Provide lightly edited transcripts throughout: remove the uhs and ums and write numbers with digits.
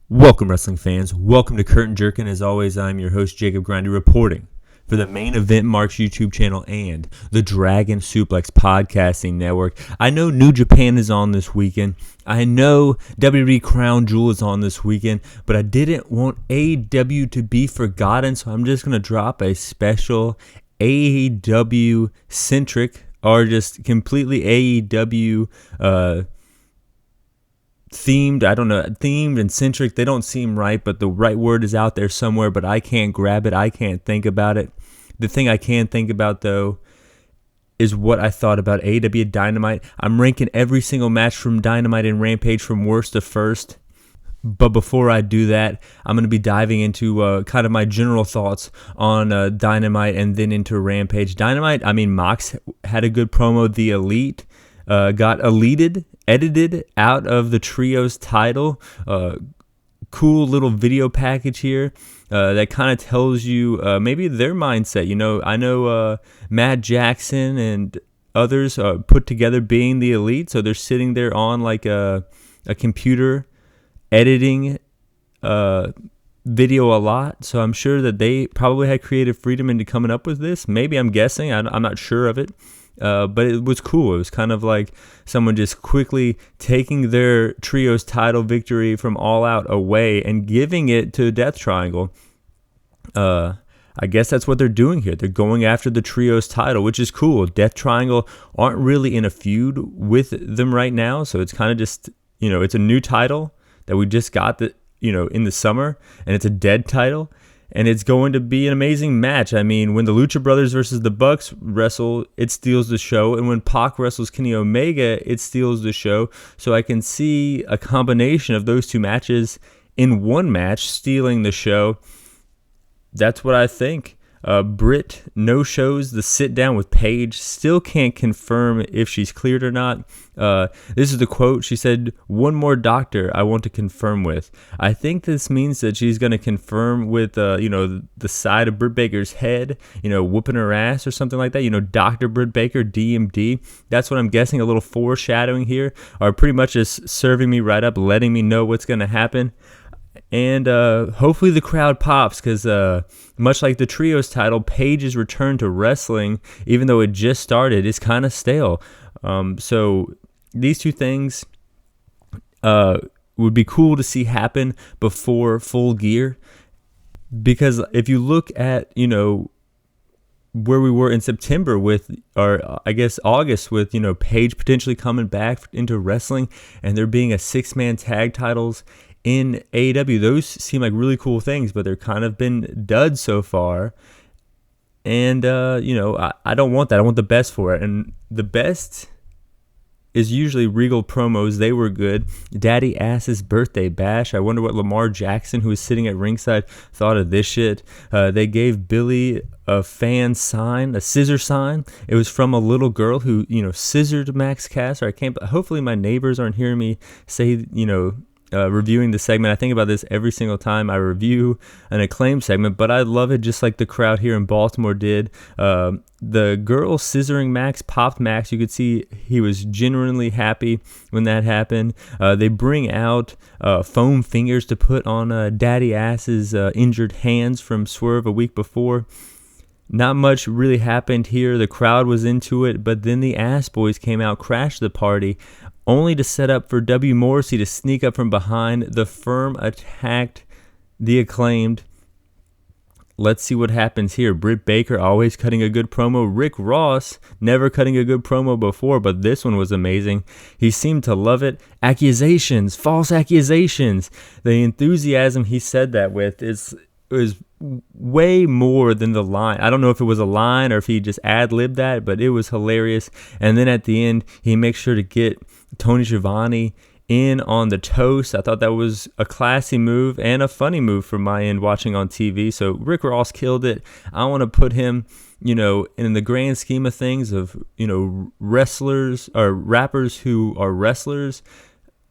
Welcome, wrestling fans. Welcome to Curtain Jerkin. As always, I'm your host, Jacob Grondy, reporting for the Main Event Marks YouTube channel and the Dragon Suplex Podcasting Network. I know New Japan is on this weekend. I know WWE Crown Jewel is on this weekend, but I didn't want AEW to be forgotten, so I'm just going to drop a special AEW-centric or just completely AEW themed and centric. They don't seem right, but the right word is out there somewhere, but I can't grab it. I can't think about it. The thing I can think about, though, is what I thought about AEW Dynamite. I'm ranking every single match from Dynamite and Rampage from worst to first. But before I do that, I'm going to be diving into kind of my general thoughts on Dynamite and then into Rampage. Dynamite, Mox had a good promo. The Elite got edited out of the Trios title. Cool little video package here that kind of tells you maybe their mindset. I know Matt Jackson and others put together being the Elite, so they're sitting there on like a computer editing video a lot. So I'm sure that they probably had creative freedom into coming up with this. Maybe, I'm guessing. I'm not sure of it. But it was cool. It was kind of like someone just quickly taking their Trios title victory from All Out away and giving it to Death Triangle. I guess that's what they're doing here. They're going after the Trios title, which is cool. Death Triangle aren't really in a feud with them right now, so it's kind of just, it's a new title that we just got in the summer, and it's a dead title. And it's going to be an amazing match. When the Lucha Brothers versus the Bucks wrestle, it steals the show. And when Pac wrestles Kenny Omega, it steals the show. So I can see a combination of those two matches in one match stealing the show. That's what I think. Britt no-shows the sit-down with Paige. Still can't confirm if she's cleared or not. This is the quote. She said, "One more doctor I want to confirm with." I think this means that she's going to confirm with, the side of Britt Baker's head, whooping her ass or something like that. Dr. Britt Baker, DMD. That's what I'm guessing. A little foreshadowing here, or pretty much just serving me right up, letting me know what's going to happen. And hopefully the crowd pops, because much like the Trios title, Paige's return to wrestling, even though it just started, is kind of stale. So these two things would be cool to see happen before Full Gear. Because if you look at, where we were in September with, or I guess August with, Paige potentially coming back into wrestling and there being a 6-man tag titles in AEW, those seem like really cool things, but they're kind of been duds so far. And, I don't want that. I want the best for it. And the best is usually Regal promos. They were good. Daddy Ass's birthday bash. I wonder what Lamar Jackson, who was sitting at ringside, thought of this shit. They gave Billy a fan sign, a scissor sign. It was from a little girl who, scissored Max Caster. Hopefully my neighbors aren't hearing me say, reviewing the segment. I think about this every single time I review an Acclaim segment, but I love it just like the crowd here in Baltimore did. The girl scissoring Max popped Max. You could see he was genuinely happy when that happened. They bring out foam fingers to put on Daddy Ass's injured hands from Swerve a week before. Not much really happened here. The crowd was into it, but then the Ass Boys came out, crashed the party, only to set up for W. Morrissey to sneak up from behind. The Firm attacked the Acclaimed. Let's see what happens here. Britt Baker always cutting a good promo. Rick Ross never cutting a good promo before, but this one was amazing. He seemed to love it. Accusations, false accusations. The enthusiasm he said that with is way more than the line. I don't know if it was a line or if he just ad-libbed that, but it was hilarious. And then at the end, he makes sure to get Tony Schiavone in on the toast. I thought that was a classy move and a funny move from my end watching on TV. So Rick Ross killed it. I want to put him, in the grand scheme of things of, wrestlers or rappers who are wrestlers,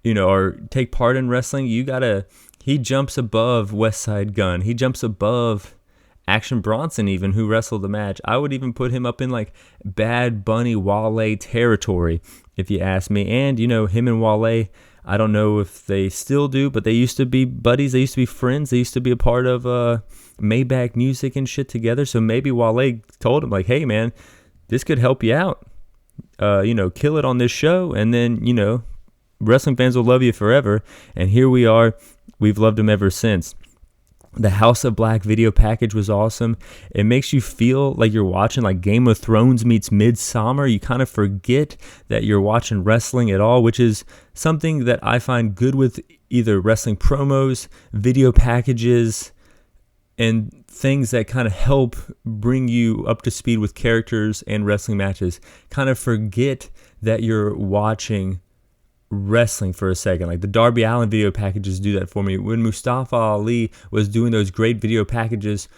or take part in wrestling. He jumps above West Side Gun. He jumps above Action Bronson even, who wrestled the match. I would even put him up in like Bad Bunny Wale territory, if you ask me. And, him and Wale, I don't know if they still do, but they used to be buddies. They used to be friends. They used to be a part of Maybach Music and shit together. So maybe Wale told him, like, hey, man, this could help you out. Kill it on this show, and then, wrestling fans will love you forever. And here we are. We've loved him ever since. The House of Black video package was awesome. It makes you feel like you're watching like Game of Thrones meets Midsummer. You kind of forget that you're watching wrestling at all, which is something that I find good with either wrestling promos, video packages, and things that kind of help bring you up to speed with characters and wrestling matches. Kind of forget that you're watching wrestling for a second. Like the Darby Allin video packages do that for me. When Mustafa Ali was doing those great video packages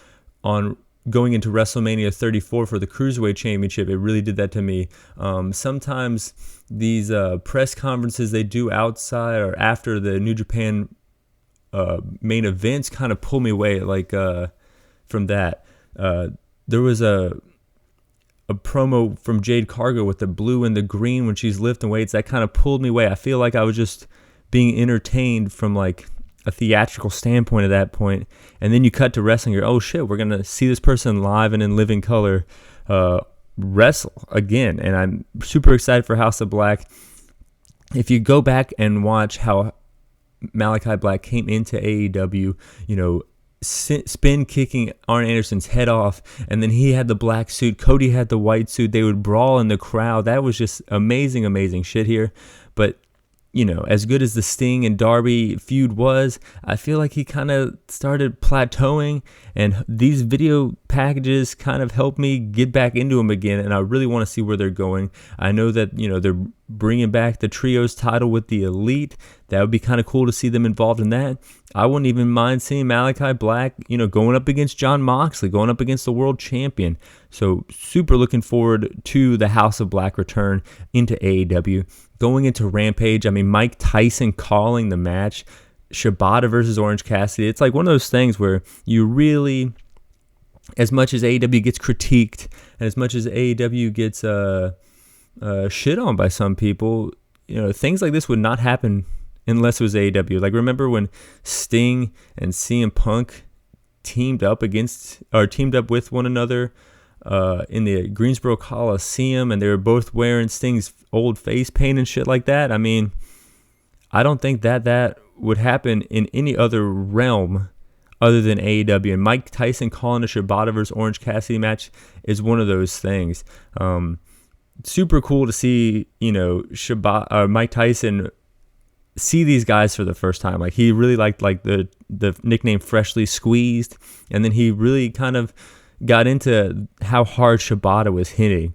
on going into WrestleMania 34 for the Cruiserweight Championship, it really did that to me. Sometimes these press conferences they do outside or after the New Japan main events kind of pull me away from that. There was a promo from Jade Cargo with the blue and the green when she's lifting weights. That kind of pulled me away. I feel like I was just being entertained from like a theatrical standpoint at that point. And then you cut to wrestling. You're, oh shit, we're going to see this person live and in living color wrestle again. And I'm super excited for House of Black. If you go back and watch how Malachi Black came into AEW, spin kicking Arn Anderson's head off, and then he had the black suit, Cody had the white suit, they would brawl in the crowd. That was just amazing shit here. But as good as the Sting and Darby feud was, I feel like he kind of started plateauing, and these video packages kind of helped me get back into him again, and I really want to see where they're going. I know that, they're bringing back the Trios title with the Elite. That would be kind of cool to see them involved in that. I wouldn't even mind seeing Malachi Black, going up against Jon Moxley, going up against the world champion. So super looking forward to the House of Black return into AEW. Going into Rampage, Mike Tyson calling the match, Shibata versus Orange Cassidy. It's like one of those things where you really, as much as AEW gets critiqued and as much as AEW gets shit on by some people, things like this would not happen unless it was AEW. Like, remember when Sting and CM Punk teamed up with one another in the Greensboro Coliseum, and they were both wearing Sting's old face paint and shit like that? I don't think that would happen in any other realm other than AEW. And Mike Tyson calling a Shibata versus Orange Cassidy match is one of those things. Super cool to see, Mike Tyson see these guys for the first time. Like, he really liked the nickname Freshly Squeezed, and then he really kind of got into how hard Shibata was hitting.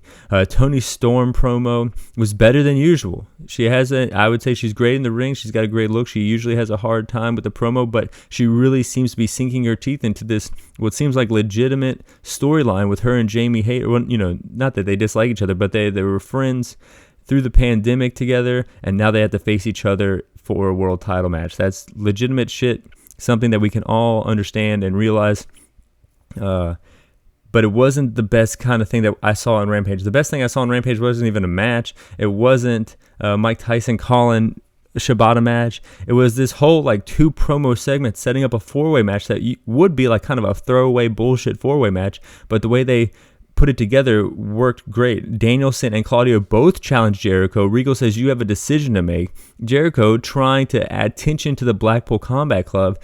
Toni Storm promo was better than usual. I would say she's great in the ring. She's got a great look. She usually has a hard time with the promo, but she really seems to be sinking her teeth into this, what seems like legitimate storyline with her and Jamie Hayter. Well, not that they dislike each other, but they were friends through the pandemic together, and now they have to face each other for a world title match. That's legitimate shit, something that we can all understand and realize. But it wasn't the best kind of thing that I saw on Rampage. The best thing I saw on Rampage wasn't even a match. It wasn't Mike Tyson calling a Shibata match. It was this whole 2 promo segments setting up a 4-way match that would be kind of a throwaway bullshit 4-way match. But the way they put it together worked great. Danielson and Claudio both challenged Jericho. Regal says, you have a decision to make. Jericho, trying to add tension to the Blackpool Combat Club,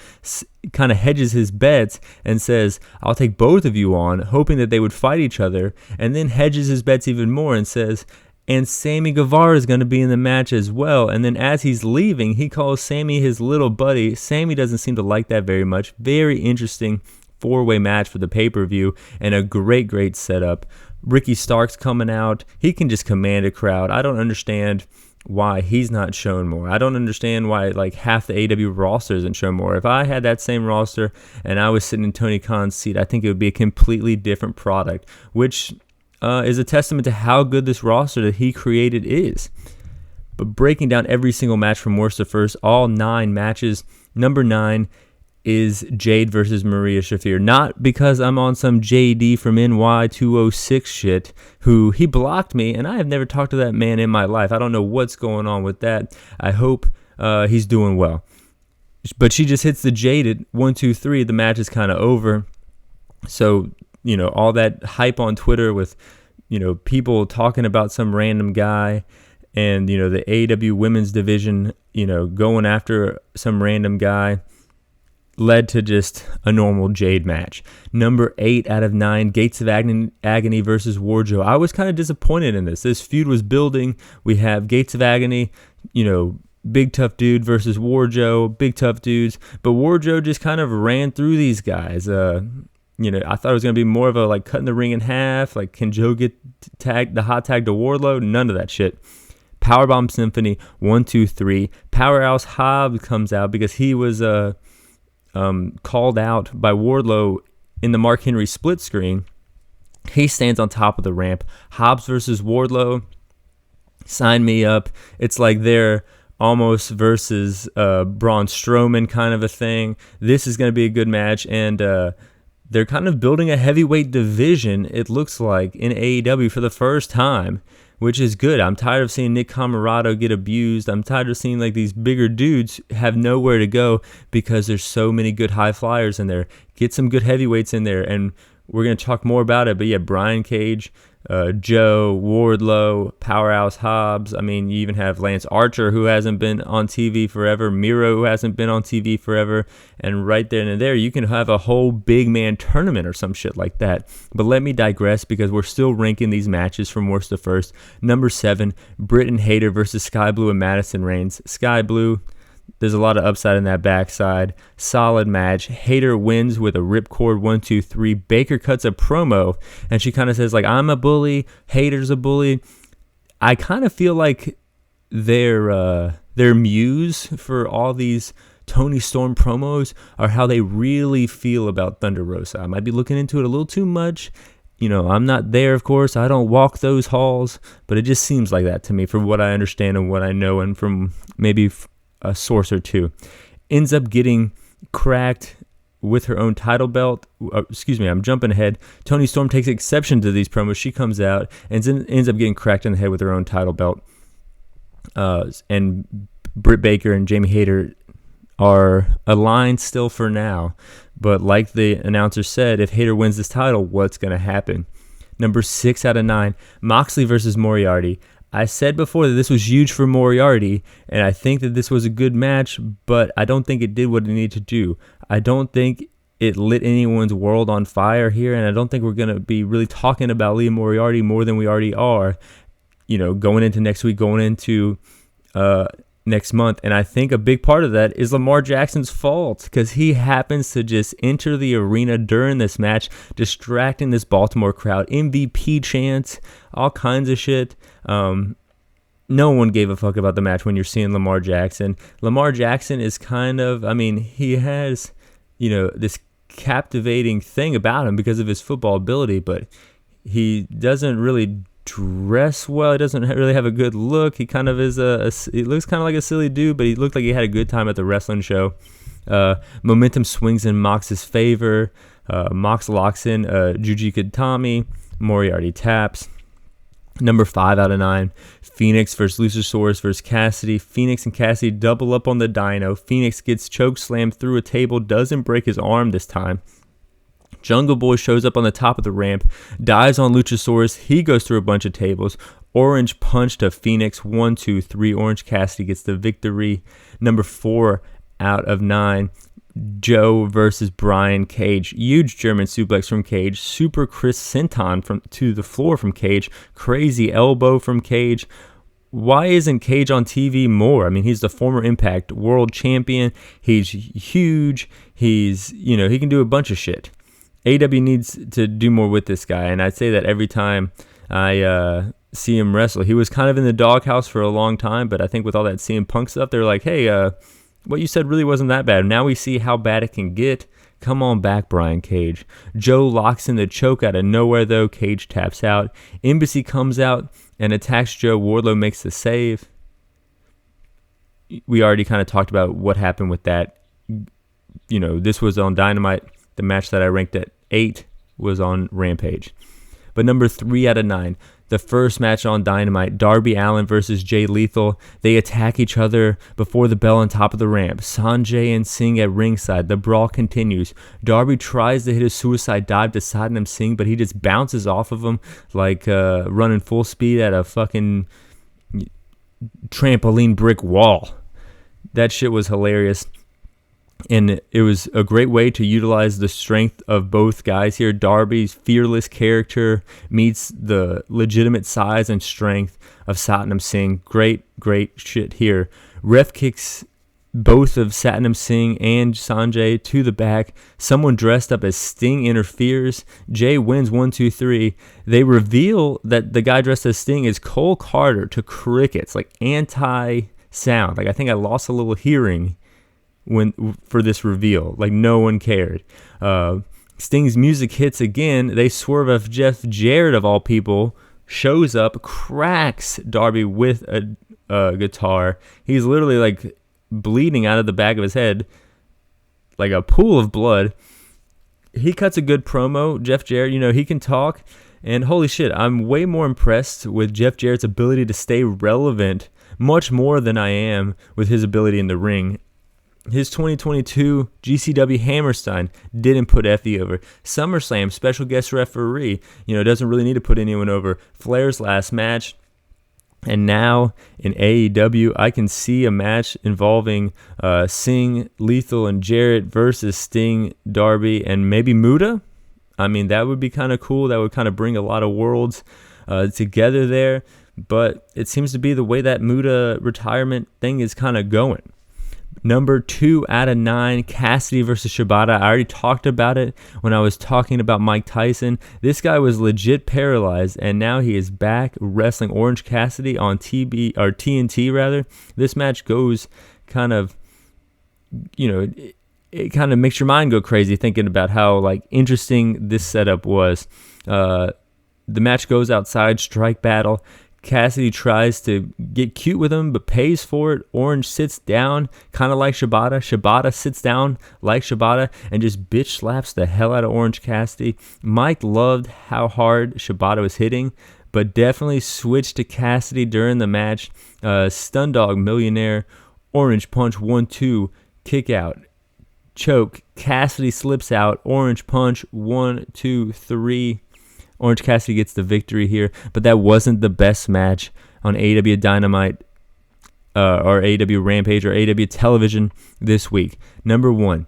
kind of hedges his bets and says, I'll take both of you on, hoping that they would fight each other, and then hedges his bets even more and says, and Sammy Guevara is going to be in the match as well. And then as he's leaving, he calls Sammy his little buddy. Sammy doesn't seem to like that very much. Very interesting 4-way match for the pay-per-view, and a great setup. Ricky Starks coming out. He can just command a crowd. I don't understand why he's not shown more. I don't understand why half the AEW roster isn't shown more. If I had that same roster and I was sitting in Tony Khan's seat, I think it would be a completely different product, which is a testament to how good this roster that he created is. But breaking down every single match from worst to first, all 9 matches, number 9 is Jade versus Maria Shafir. Not because I'm on some JD from NY206 shit, who he blocked me, and I have never talked to that man in my life. I don't know what's going on with that. I hope he's doing well. But she just hits the Jaded 1, 2, 3. The match is kind of over. So, all that hype on Twitter with, people talking about some random guy and, the AEW women's division, going after some random guy led to just a normal Jade match. Number 8 out of 9, Gates of Agony versus Wardlow. I was kind of disappointed in this. This feud was building. We have Gates of Agony, big tough dude versus Wardlow, big tough dudes. But Wardlow just kind of ran through these guys. I thought it was going to be more of a like cutting the ring in half. Like, can Joe get the hot tag to Wardlow? None of that shit. Powerbomb Symphony, 1, 2, 3. Powerhouse Hobbs comes out because he was called out by Wardlow in the Mark Henry split screen. He stands on top of the ramp. Hobbs versus Wardlow. Sign me up. It's like they're almost versus Braun Strowman kind of a thing. This is going to be a good match, and they're kind of building a heavyweight division, it looks like, in AEW for the first time, which is good. I'm tired of seeing Nick Comoroto get abused. I'm tired of seeing like these bigger dudes have nowhere to go because there's so many good high flyers in there. Get some good heavyweights in there, and we're going to talk more about it. But yeah, Brian Cage, Joe, Wardlow, Powerhouse Hobbs. I mean, you even have Lance Archer, who hasn't been on TV forever, Miro, who hasn't been on TV forever, and right there and there, you can have a whole big man tournament or some shit like that. But let me digress because we're still ranking these matches from worst to first. Number 7, Britt and Hayter versus Sky Blue and Madison Reigns. Sky Blue, there's a lot of upside in that backside. Solid match. Hayter wins with a ripcord 1, 2, 3. Baker cuts a promo, and she kind of says, like, I'm a bully. Hayter's a bully. I kind of feel like their muse for all these Toni Storm promos are how they really feel about Thunder Rosa. I might be looking into it a little too much. I'm not there, of course. I don't walk those halls, but it just seems like that to me from what I understand and what I know, and from maybe a source or two. Ends up getting cracked with her own title belt. Excuse me, I'm jumping ahead. Toni Storm takes exception to these promos. She comes out and ends up getting cracked in the head with her own title belt. And Britt Baker and Jamie Hayter are aligned still for now. But like the announcer said, if Hayter wins this title, what's going to happen? Number 6 out of 9, Moxley versus Moriarty. I said before that this was huge for Moriarty, and I think that this was a good match, but I don't think it did what it needed to do. I don't think it lit anyone's world on fire here, and I don't think we're going to be really talking about Lee Moriarty more than we already are, going into next week, going into next month. And I think a big part of that is Lamar Jackson's fault, because he happens to just enter the arena during this match, distracting this Baltimore crowd. MVP chants, all kinds of shit. No one gave a fuck about the match when you're seeing Lamar Jackson. Lamar Jackson is kind of, he has, this captivating thing about him because of his football ability, but he doesn't really dress well. He doesn't really have a good look. He kind of is he looks kind of like a silly dude, but he looked like he had a good time at the wrestling show. Momentum swings in Mox's favor. Mox locks in Juji Katami. Moriarty taps. Number 5 out of 9, Phoenix versus Luchasaurus versus Cassidy. Phoenix and Cassidy double up on the dyno. Phoenix gets choke slammed through a table, doesn't break his arm this time. Jungle Boy shows up on the top of the ramp, dives on Luchasaurus. He goes through a bunch of tables. Orange punch to Phoenix, 1, 2, 3. Orange Cassidy gets the victory. Number 4 out of 9, Joe versus Brian Cage. Huge German suplex from Cage. Super Chris Senton to the floor from Cage. Crazy elbow from Cage. Why isn't Cage on TV more? He's the former Impact World Champion. He's huge. He's, he can do a bunch of shit. AEW needs to do more with this guy, and I'd say that every time I see him wrestle. He was kind of in the doghouse for a long time, but I think with all that CM Punk stuff, they're like, hey, what you said really wasn't that bad. Now we see how bad it can get. Come on back, Brian Cage. Joe locks in the choke out of nowhere, though. Cage taps out. Embassy comes out and attacks Joe. Wardlow makes the save. We already kind of talked about what happened with that. This was on Dynamite. The match that I ranked at 8 was on Rampage. But number 3 out of 9, the first match on Dynamite, Darby Allin versus Jay Lethal. They attack each other before the bell on top of the ramp. Sanjay and Singh at ringside. The brawl continues. Darby tries to hit a suicide dive to Satnam Singh, but he just bounces off of him like running full speed at a fucking trampoline brick wall. That shit was hilarious. And it was a great way to utilize the strength of both guys here. Darby's fearless character meets the legitimate size and strength of Satnam Singh. Great shit here. Ref kicks both of Satnam Singh and Sanjay to the back. Someone dressed up as Sting interferes. Jay wins 1, 2, 3. They reveal that the guy dressed as Sting is Cole Carter to crickets, like anti-sound. Like I think I lost a little hearing for this reveal. Like no one cared. Sting's music hits again. They swerve off. Jeff Jarrett of all people shows up, cracks Darby with a guitar. He's literally like bleeding out of the back of his head like a pool of blood. He cuts a good promo. Jeff Jarrett, he can talk, and holy shit, I'm way more impressed with Jeff Jarrett's ability to stay relevant much more than I am with his ability in the ring. His 2022 GCW Hammerstein didn't put Effie over. SummerSlam special guest referee, doesn't really need to put anyone over. Flair's last match. And now in AEW, I can see a match involving Singh, Lethal, and Jarrett versus Sting, Darby, and maybe Muta. I mean, that would be kind of cool. That would kind of bring a lot of worlds together there. But it seems to be the way that Muta retirement thing is kind of going. Number 2 out of 9, Cassidy versus Shibata. I already talked about it when I was talking about Mike Tyson. This guy was legit paralyzed, and now he is back wrestling Orange Cassidy on TNT rather. This match goes kind of, it kind of makes your mind go crazy thinking about how like interesting this setup was. The match goes outside, strike battle. Cassidy tries to get cute with him, but pays for it. Orange sits down, kind of like Shibata. Shibata sits down like Shibata and just bitch slaps the hell out of Orange Cassidy. Mike loved how hard Shibata was hitting, but definitely switched to Cassidy during the match. Stun Dog Millionaire, Orange Punch 1-2, kick out, choke. Cassidy slips out, Orange Punch 1, 2, 3. Orange Cassidy gets the victory here, but that wasn't the best match on AEW Dynamite or AEW Rampage or AEW Television this week. Number 1,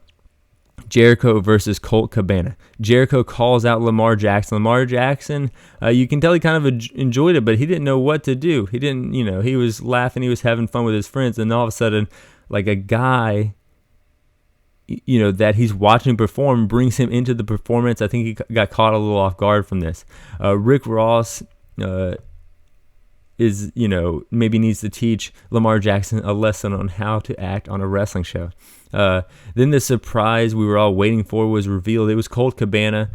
Jericho versus Colt Cabana. Jericho calls out Lamar Jackson. Lamar Jackson, you can tell he kind of enjoyed it, but he didn't know what to do. He didn't, he was laughing, he was having fun with his friends, and all of a sudden, like a guy that he's watching perform brings him into the performance. I think he got caught a little off guard from this. Rick Ross is, maybe needs to teach Lamar Jackson a lesson on how to act on a wrestling show. Then the surprise we were all waiting for was revealed. It was Colt Cabana,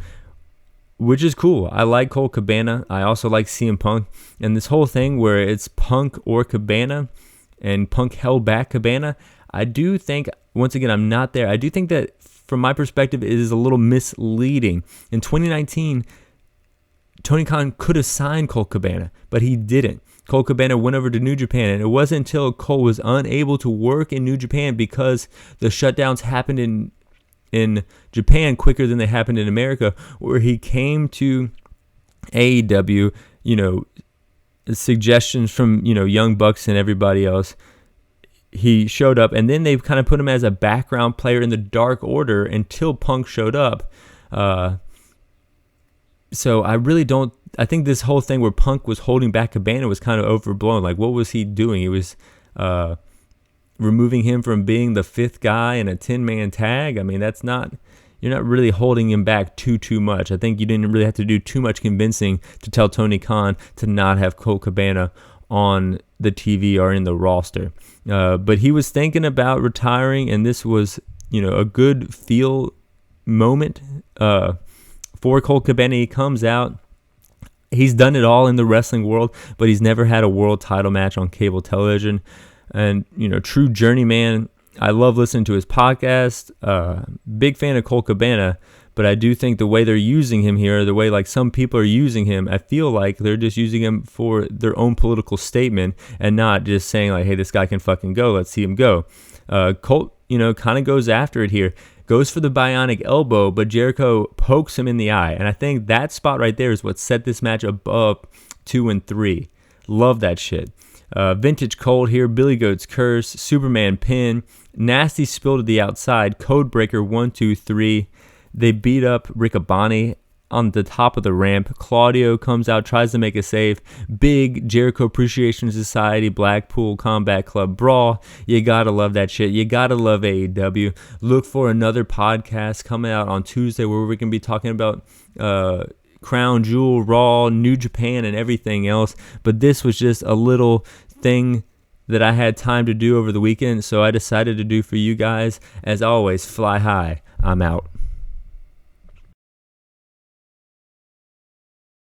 which is cool. I like Colt Cabana. I also like CM Punk. And this whole thing where it's Punk or Cabana and Punk held back Cabana, I do think, once again, I'm not there. I do think that, from my perspective, it is a little misleading. In 2019, Tony Khan could have signed Colt Cabana, but he didn't. Colt Cabana went over to New Japan, and it wasn't until Cole was unable to work in New Japan because the shutdowns happened in Japan quicker than they happened in America, where he came to AEW, suggestions from, Young Bucks and everybody else. He showed up, and then they kind of put him as a background player in the Dark Order until Punk showed up. So I think this whole thing where Punk was holding back Cabana was kind of overblown. Like, what was he doing? He was removing him from being the 5th guy in a 10-man tag. I mean, you're not really holding him back too much. I think you didn't really have to do too much convincing to tell Tony Khan to not have Colt Cabana on the TV or in the roster. But he was thinking about retiring, and this was, a good feel moment for Colt Cabana. He comes out. He's done it all in the wrestling world, but he's never had a world title match on cable television. And, true journeyman I love listening to his podcast. Big fan of Colt Cabana, but I do think the way they're using him here, the way like some people are using him, I feel like they're just using him for their own political statement and not just saying like, hey, this guy can fucking go. Let's see him go. Colt, kind of goes after it here. Goes for the bionic elbow, but Jericho pokes him in the eye. And I think that spot right there is what set this match above 2 and 3. Love that shit. Vintage Colt here, Billy Goat's Curse, Superman pin, nasty spill to the outside, Codebreaker 1, 2, 3. They beat up Riccaboni on the top of the ramp. Claudio comes out, tries to make a save. Big Jericho Appreciation Society Blackpool Combat Club brawl. You gotta love that shit. You gotta love AEW. Look for another podcast coming out on Tuesday where we're gonna be talking about Crown Jewel, Raw, New Japan, and everything else. But this was just a little thing that I had time to do over the weekend, so I decided to do for you guys. As always, fly high. I'm out.